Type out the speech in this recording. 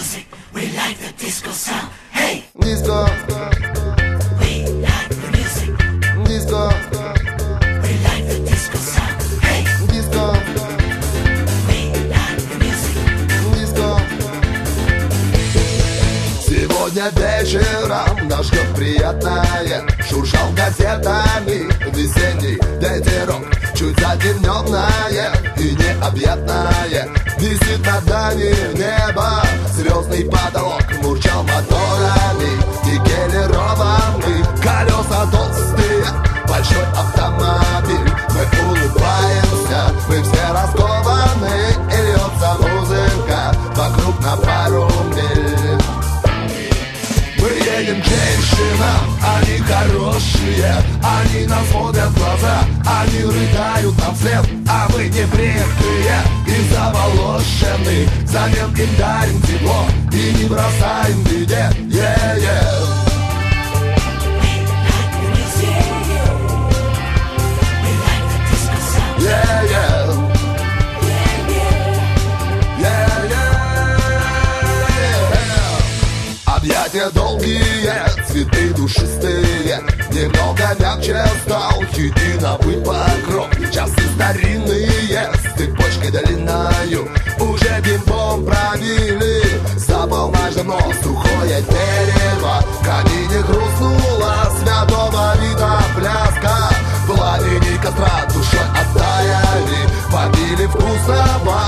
music, we like the disco sound. Hey! Disco, We like the music, disco, we like the disco sound. Hey! disco, We like the music. disco. Сегодня вечером нас ждет приятное. Шуршал газетами весенний ветерок. Чуть затемненное и необъятное. Висит над нами небо, звездный потолок. Мурчал моторами, никелированный. Колеса толстые, большой автомобиль. Мы улыбаемся, мы все раскованы. И льется музыка вокруг на пару миль. Мы едем к женщинам, они хорошие. Они нас смотрят в глаза, они рыдают нам вслед. А мы небритые и заволошены. Взамен им дарим тепло и не бросаем в беде. Yeah-yeah. Yeah-yeah. Объятия долгие, цветы душистые. Немного мягче стал единовый покров. Часы старинные, с цепочкой длинною. Уже бим-бом пробили, запал наш давно сухое дерево. В камине хрустнула святого вида пляска. Пламени костра душой оттаяли, побили вкусного